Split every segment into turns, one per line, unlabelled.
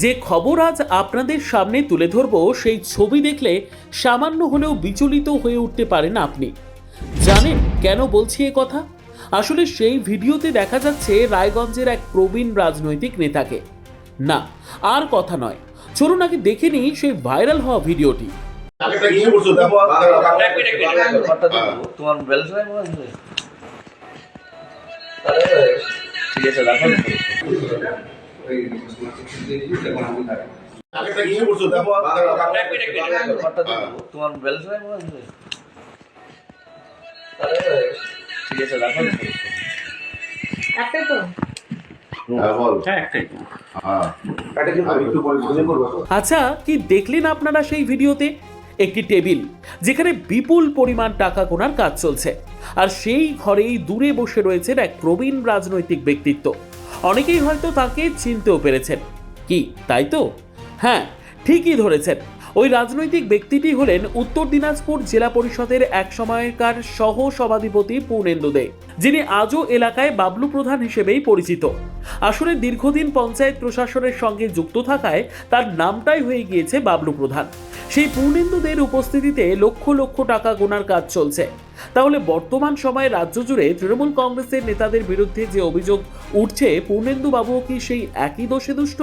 যে খবর আজ আপনাদের সামনে তুলে ধরব সেই ছবি দেখলে সামান্য হলেও বিচলিত হয়ে উঠতে পারেন আপনি। জানেন কেন বলছি এ কথা? আসলে সেই ভিডিওতে দেখা যাচ্ছে রায়গঞ্জের এক প্রবীণ রাজনৈতিক নেতাকে। না, আর কথা নয়, চলুন আগে দেখে নিই সেই ভাইরাল হওয়া ভিডিওটি।
তোমার ব্যালেন্স নাই মনে হয়? ঠিক আছে রাখো। তোমার ব্যালেন্স নাই মনে হয়? ঠিক আছে রাখো।
একটাই তো।
আচ্ছা, কি দেখলেন আপনারা সেই ভিডিওতে? একটি টেবিল যেখানে বিপুল পরিমাণ টাকা গোনার কাজ চলছে, আর সেই ঘরেই দূরে বসে রয়েছেন এক প্রবীণ রাজনৈতিক ব্যক্তিত্ব। অনেকেই হয়তো তাকে চিনতেও পেরেছেন। কি তাই তো? হ্যাঁ, ঠিকই ধরেছেন। ওই রাজনৈতিক ব্যক্তিটি হলেন উত্তর দিনাজপুর জেলা পরিষদের এক সময়কার সহ সভাধিপতি পূর্ণেন্দু দে, যিনি আজও এলাকায় বাবলু প্রধান হিসেবেই পরিচিত। আসলে দীর্ঘদিন পঞ্চায়েত প্রশাসনের সঙ্গে যুক্ত থাকায় তার নামটাই হয়ে গিয়েছে বাবলু প্রধান। সেই পূর্ণেন্দু দের উপস্থিতিতে লক্ষ লক্ষ টাকা গোনার কাজ চলছে। তাহলে বর্তমান সময়ে রাজ্য জুড়ে তৃণমূল কংগ্রেসের নেতাদের বিরুদ্ধে যে অভিযোগ উঠছে, পূর্ণেন্দু বাবুও কি সেই একই দোষে দুষ্ট?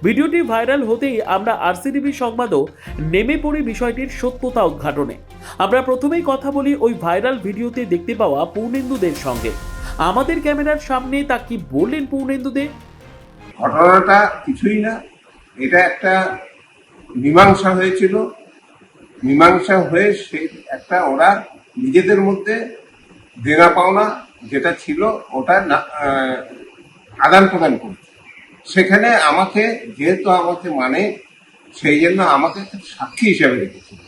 ভিডিওটি ভাইরাল হতেই আমরা আরসিটিভি সংবাদও নেমে পড়ি বিষয়টির সত্যতা উদ্ঘাটনে। আমরা প্রথমেই কথা বলি ওই ভাইরাল ভিডিওতে দেখতে পাওয়া পূর্ণেন্দুদের সঙ্গে। আমাদের ক্যামেরার সামনে তা কি বললেন পূর্ণেন্দু দে?
ঘটনাটা কিছুই না, এটা একটা মীমাংসা হয়েছিল। মীমাংসা হয়ে সে একটা ওরা নিজেদের মধ্যে দেনা পাওনা যেটা ছিল ওটা আদান প্রদান করছে। সেখানে আমাকে যেহেতু আমাকে মানে সেই জন্য আমাকে সাক্ষী হিসাবে রেখেছিল।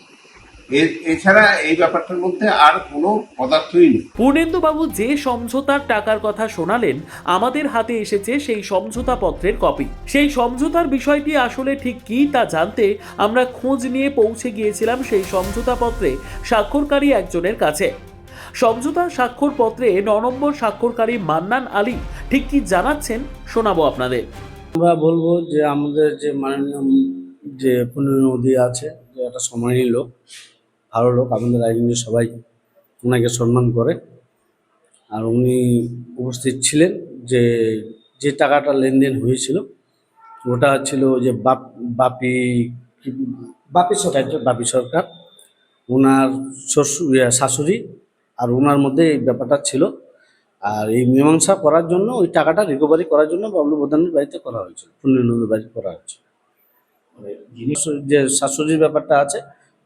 এছাড়া এই ব্যাপারটার মধ্যে আর কোনো পদার্থই নেই।
পূর্ণেন্দু বাবু যে সমঝোতার টাকার কথা শোনালেন, আমাদের হাতে এসেছে সেই সমঝোতা পত্রের কপি। সেই সমঝোতার বিষয়টি আসলে ঠিক কি তা জানতে আমরা খোঁজ নিয়ে পৌঁছে গিয়েছিলাম সেই সমঝোতা পত্রে স্বাক্ষরকারী একজনের কাছে। সমঝোতা স্বাক্ষর পত্রে 9 নম্বর স্বাক্ষরকারী মান্নান আলী ঠিক কি জানাচ্ছেন শোনাবো আপনাদের।
আমরা বলবো যে আমাদের যে মাননীয় যে পূর্ণেন্দু আছে, যে একটা সম্মানীয় লোক, ভালো লোক, আমাদের রায়গঞ্জে সবাই ওনাকে সম্মান করে। আর উনি উপস্থিত ছিলেন যে যে টাকাটা লেনদেন হয়েছিল ওটা ছিল যে বাপি সরকার, ওনার শাশুড়ি আর ওনার মধ্যে এই ব্যাপারটা ছিল। আর এই মীমাংসা করার জন্য ওই টাকাটা রিকভারি করার জন্য বাবলু প্রধানের বাড়িতে করা হয়েছিল, পূর্ণেন্দুর বাড়িতে করা হয়েছে। যে শাশুড়ির ব্যাপারটা আছে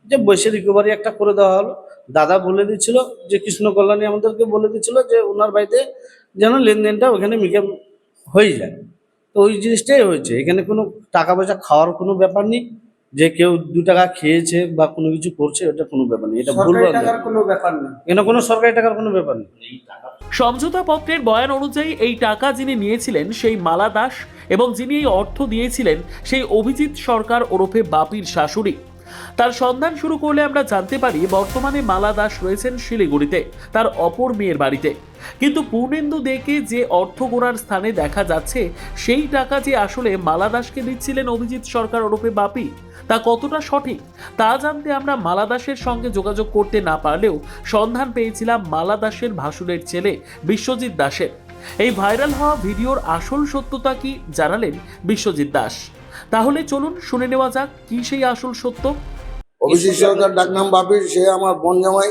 যে বসে রিকভারি একটা করে দেওয়া হলো। দাদা বলে দিচ্ছিল যে কৃষ্ণ কল্যাণী আমাদেরকে বলে দিচ্ছিল যে ওনার বাড়িতে যেন লেনদেনটা ওখানে মিকে হয়ে যায়। তো ওই জিনিসটাই হয়েছে, এখানে কোনো টাকা পয়সা খাওয়ার কোনো ব্যাপার নেই, যে কেউ 2 টাকা খেয়েছে বা কোনো কিছু করছে, ওটা কোনো ব্যাপার নেই। এটা ভুল কোনো ব্যাপার নেই, এখানে কোনো সরকারি টাকার কোনো ব্যাপার নেই।
সমঝোতা পত্রের বয়ান অনুযায়ী এই টাকা যিনি নিয়েছিলেন সেই মালা দাস, এবং যিনি এই অর্থ দিয়েছিলেন সেই অভিজিৎ সরকার ওরফে বাপির শাশুড়ি। তার সন্ধান শুরু করলে আমরা জানতে পারি বর্তমানে মালা দাস রয়েছেন শিলিগুড়িতে তার অপর মেয়ের বাড়িতে। কিন্তু পূর্ণেন্দু দেকে যে অর্থ গোনার স্থানে দেখা যাচ্ছে, সেই টাকা যে আসলে মালা দাসকে দিচ্ছিলেন অভিজিৎ সরকার ওরফে বাপি, তা কতটা সঠিক তা জানতে আমরা মালা দাসের সঙ্গে যোগাযোগ করতে না পারলেও সন্ধান পেয়েছিলাম মালা দাসের ভাসুরের ছেলে বিশ্বজিৎ দাসের। এই ভাইরাল হওয়া ভিডিওর আসল সত্যতা কি জানালেন বিশ্বজিৎ দাস। তাহলে চলুন শুনে নেওয়া যাক কি সেই আসল সত্য।
অভিজিৎ সরকার ডাকনাম বাপির, সে আমার বোন জামাই,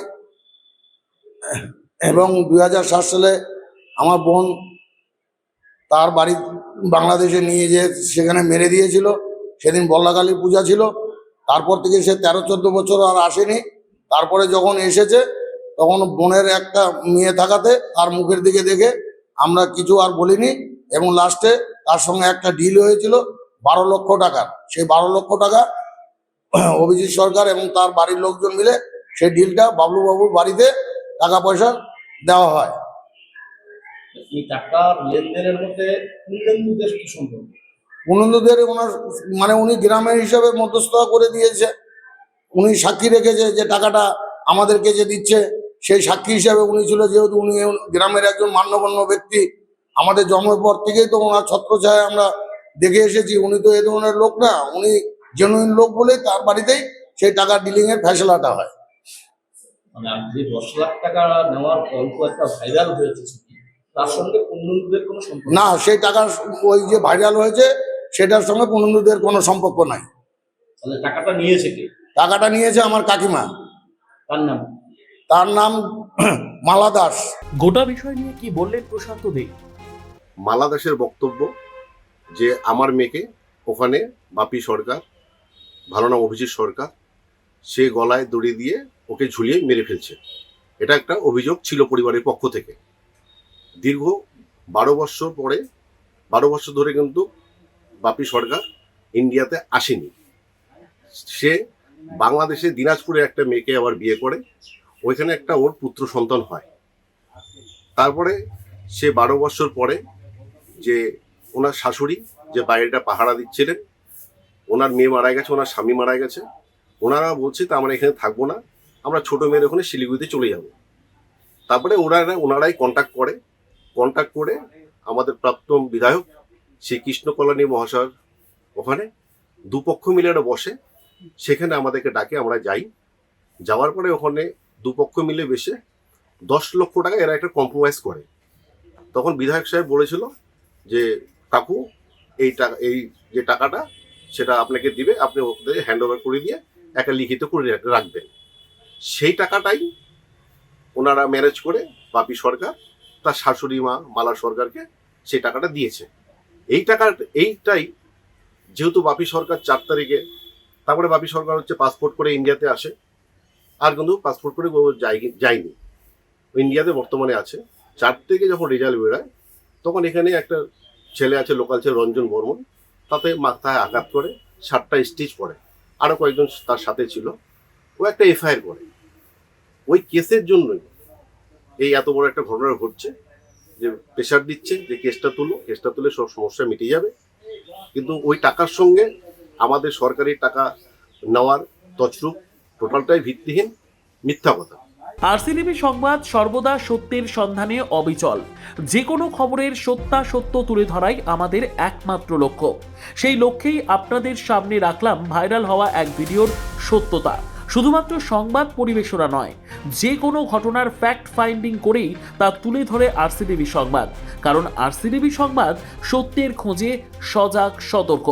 এবং 2007 সালে আমার বোন তার বাড়ি বাংলাদেশে নিয়ে যেয়ে সেখানে মেরে দিয়েছিল। সেদিন বল্লাকালী পূজা ছিল। তারপর থেকে সে 13-14 বছর আর আসেনি। তারপরে যখন এসেছে তখন বোনের একটা মেয়ে থাকাতে তার মুখের দিকে দেখে আমরা কিছু আর বলিনি, এবং লাস্টে তার সঙ্গে একটা ডিল হয়েছিল 12 লক্ষ টাকার। সেই 12 লক্ষ টাকা অভিজিৎ সরকার এবং তার বাড়ির লোকজন মিলে সেই ডিলটা বাবলু বাবুর বাড়িতে টাকা পয়সা দেওয়া হয়।
এই টাকার লেনদেনের মধ্যে পূর্ণেন্দুদের কি সম্পর্ক?
পূর্ণেন্দুদের ওনার মানে উনি গ্রামের হিসাবে মধ্যস্থতা করে দিয়েছে। উনি সাক্ষী রেখেছে যে টাকাটা আমাদেরকে যে দিচ্ছে সেই সাক্ষী হিসাবে উনি ছিল। যেহেতু উনি গ্রামের একজন মান্যগণ্য ব্যক্তি, আমাদের জন্মের পর থেকেই তো ওনার ছত্রছায়ায় আমরা দেখে এসেছি, উনি তো এ ধরনের লোক না, উনি জেনুইন লোক বলে তার বাড়িতেই সেই টাকা ডিলিং এর ফেসলাটা হয়।
মানে যে 10 লাখ টাকা নেওয়ার গল্প একটা ভাইরাল হয়েছে ছবি, তার সঙ্গে পূর্ণদের কোনো সম্পর্ক
না, সেই টাকার ওই যে ভাইরাল হয়েছে সেটার সঙ্গে পূর্ণদের কোনো সম্পর্ক নাই।
তাহলে টাকাটা নিয়েছে কে?
টাকাটা নিয়েছে আমার কাকিমা,
তার নাম?
তার নাম মালা দাস।
গোটা বিষয় নিয়ে কি বললেন প্রশান্ত দে?
মালা দাসের বক্তব্য যে আমার মেয়েকে ওখানে বাপি সরকার, ভালো নাম অভিজিৎ সরকার, সে গলায় দড়ি দিয়ে ওকে ঝুলিয়ে মেরে ফেলছে। এটা একটা অভিযোগ ছিল পরিবারের পক্ষ থেকে। দীর্ঘ 12 বছর ধরে কিন্তু বাপি সরকার ইন্ডিয়াতে আসেনি। সে বাংলাদেশে দিনাজপুরে একটা মেয়েকে আবার বিয়ে করে, ওইখানে একটা ওর পুত্র সন্তান হয়। তারপরে সে 12 বছর পরে যে ওনার শাশুড়ি যে বাইরেটা পাহারা দিচ্ছিলেন, ওনার মেয়ে মারা গেছে, ওনার স্বামী মারা গেছে, ওনারা বলছে তা আমরা এখানে থাকবো না, আমরা ছোটো মেয়ের ওখানে শিলিগুড়িতে চলে যাব। তারপরে ওনারাই কন্ট্যাক্ট করে আমাদের প্রাক্তন বিধায়ক শ্রী কৃষ্ণ কল্যাণী মহাশয় ওখানে দুপক্ষ মিলে একটা বসে, সেখানে আমাদেরকে ডাকে, আমরা যাই। যাওয়ার পরে ওখানে দুপক্ষ মিলে বেশে 10 লক্ষ টাকা এরা একটা কম্প্রোমাইজ করে। তখন বিধায়ক সাহেব বলেছিল যে কাকু এই যে টাকাটা সেটা আপনাকে দিবে, আপনি ওদের হ্যান্ড ওভার করে দিয়ে একটা লিখিত করে রাখবেন। সেই টাকাটাই ওনারা ম্যানেজ করে বাপি সরকার তার শাশুড়ি মা মালা সরকারকে সেই টাকাটা দিয়েছে। এইটাই যেহেতু বাপি সরকার 4 তারিখে, তারপরে বাপি সরকার পাসপোর্ট করে ইন্ডিয়াতে আসে, আর কিন্তু পাসপোর্ট করে যায়নি, ইন্ডিয়াতে বর্তমানে আছে। 4 থেকে যখন রেজাল্ট বেরোয় তখন এখানে একটা ছেলে আছে, লোকাল ছেলে রঞ্জন বর্মন, তাতে মাথায় আঘাত করে 7টা স্টিচ পড়ে, আরও কয়েকজন তার সাথে ছিল। ও একটা এফআইআর করে। ওই কেসের জন্যই এই এত বড় একটা ঘটনা ঘটছে, যে প্রেশার দিচ্ছে যে কেসটা তুলে সব সমস্যা মিটে যাবে। কিন্তু ওই টাকার সঙ্গে আমাদের সরকারি টাকা নেওয়ার তছরূপ টোটালটাই ভিত্তিহীন, মিথ্যা কথা।
আরসিটিভি সংবাদ সর্বদা সত্যের সন্ধানে অবিচল। যে কোনো খবরের সত্যাসত্য তুলে ধরাই আমাদের একমাত্র লক্ষ্য। সেই লক্ষ্যেই আপনাদের সামনে রাখলাম ভাইরাল হওয়া এক ভিডিওর সত্যতা। শুধুমাত্র সংবাদ পরিবেশনা নয়, যে কোনো ঘটনার ফ্যাক্ট ফাইন্ডিং করেই তা তুলে ধরে আরসিটিভি সংবাদ। কারণ আরসিটিভি সংবাদ সত্যের খোঁজে সজাগ, সতর্ক।